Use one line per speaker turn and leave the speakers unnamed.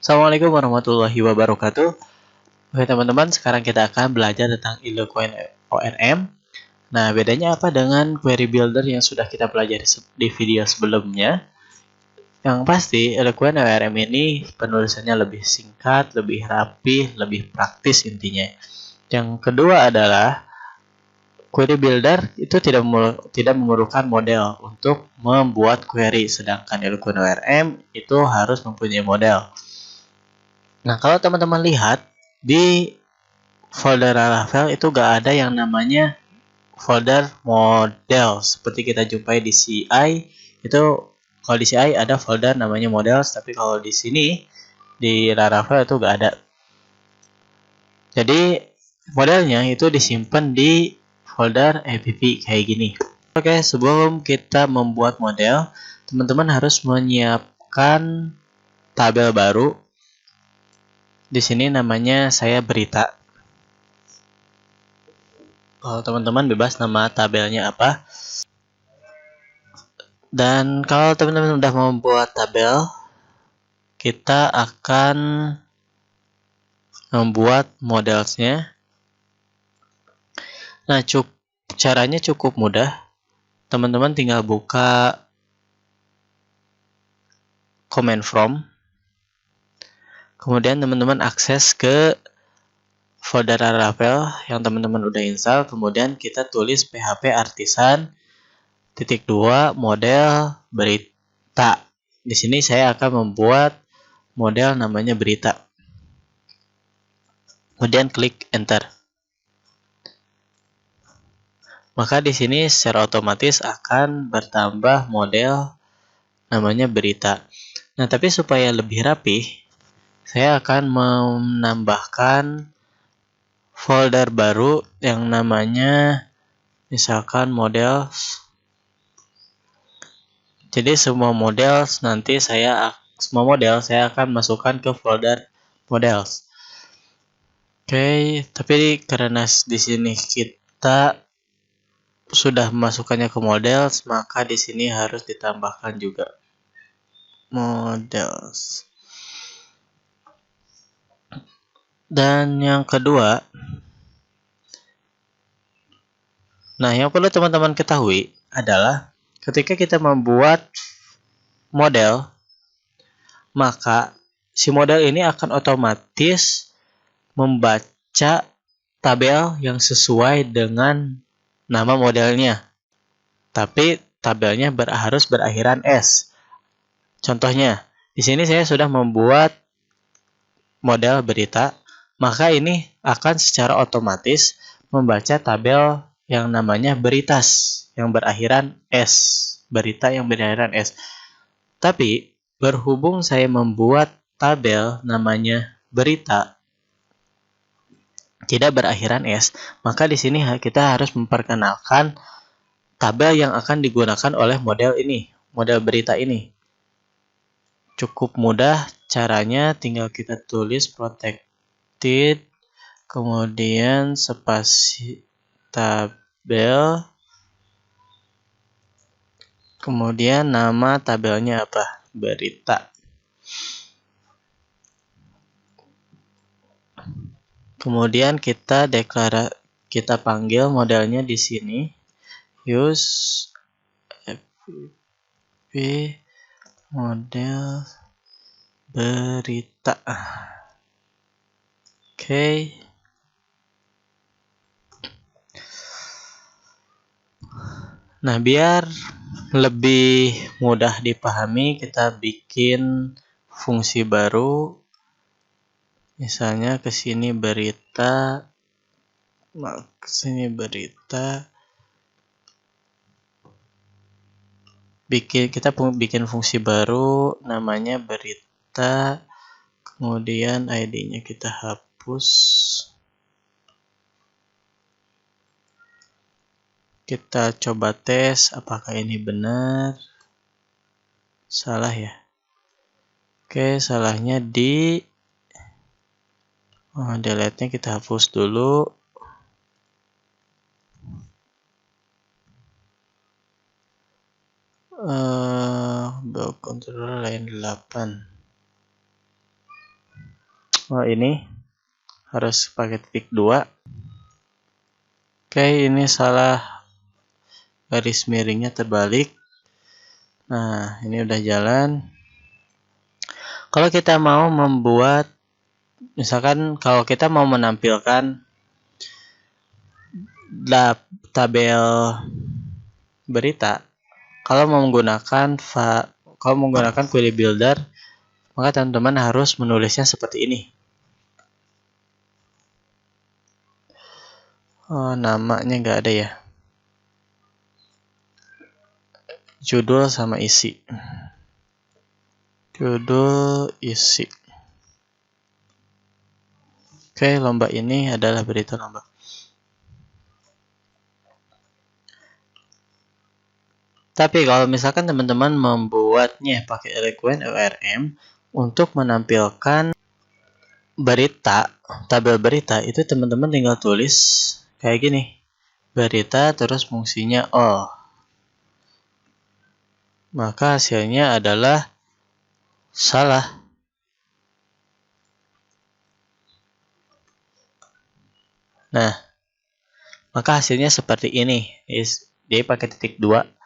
Assalamualaikum warahmatullahi wabarakatuh. Oke teman-teman, sekarang kita akan belajar tentang Eloquent ORM. Nah, bedanya apa dengan query builder yang sudah kita pelajari di video sebelumnya? Yang pasti, Eloquent ORM ini penulisannya lebih singkat, lebih rapi, lebih praktis intinya. Yang kedua adalah query builder itu tidak memerlukan model untuk membuat query, sedangkan Eloquent ORM itu harus mempunyai model. Nah, kalau teman-teman lihat di folder Laravel itu gak ada yang namanya folder model seperti kita jumpai di CI. Itu kalau di CI ada folder namanya models, tapi kalau di sini di Laravel itu gak ada. Jadi modelnya itu disimpan di folder app kayak gini. Oke, sebelum kita membuat model, teman-teman harus menyiapkan tabel baru. Di sini namanya saya berita. Kalau teman-teman bebas nama tabelnya apa. Dan kalau teman-teman sudah membuat tabel, kita akan membuat modelsnya. Nah, caranya cukup mudah. Teman-teman tinggal buka command from. Kemudian teman-teman akses ke folder Laravel yang teman-teman udah install. Kemudian kita tulis php artisan _2 model berita. Di sini saya akan membuat model namanya berita. Kemudian klik enter. Maka di sini secara otomatis akan bertambah model namanya berita. Nah, tapi supaya lebih rapi, saya akan menambahkan folder baru yang namanya misalkan models. Jadi semua model saya akan masukkan ke folder models. Oke, tapi karena di sini kita sudah memasukkannya ke models, maka di sini harus ditambahkan juga models. Dan yang kedua, nah yang perlu teman-teman ketahui adalah ketika kita membuat model, maka si model ini akan otomatis membaca tabel yang sesuai dengan nama modelnya. Tapi tabelnya harus berakhiran S. Contohnya, di sini saya sudah membuat model berita, maka ini akan secara otomatis membaca tabel yang namanya beritas yang berakhiran S. Berita yang berakhiran S. Tapi berhubung saya membuat tabel namanya berita tidak berakhiran S, maka di sini kita harus memperkenalkan tabel yang akan digunakan oleh model ini, model berita ini. Cukup mudah caranya, tinggal kita tulis protected, kemudian spasi tabel, kemudian nama tabelnya apa? Berita. Kemudian kita panggil modelnya di sini use fp model berita. Oke. Nah, biar lebih mudah dipahami, kita bikin fungsi baru. Misalnya ke sini berita. Nah, ke sini berita. Kita bikin fungsi baru namanya berita. Kemudian ID-nya kita hapus. Kita coba tes apakah ini benar. Salah ya. Oke, salahnya di delete-nya kita hapus dulu. Block controller line 8. Oh, ini harus pakai titik 2. Oke, ini salah, garis miringnya terbalik. Nah, ini udah jalan. Kalau kita mau membuat, misalkan kalau kita mau menampilkan tabel berita, kalau menggunakan query builder, maka teman-teman harus menulisnya seperti ini. Oh, namanya nggak ada ya. Judul sama isi. Judul, isi. Oke, lomba ini adalah berita lomba. Tapi kalau misalkan teman-teman membuatnya pakai eloquent ORM untuk menampilkan berita, tabel berita, itu teman-teman tinggal tulis kayak gini. Berita terus fungsinya all. Maka hasilnya adalah salah. Nah, maka hasilnya seperti ini. Dia pakai titik 2.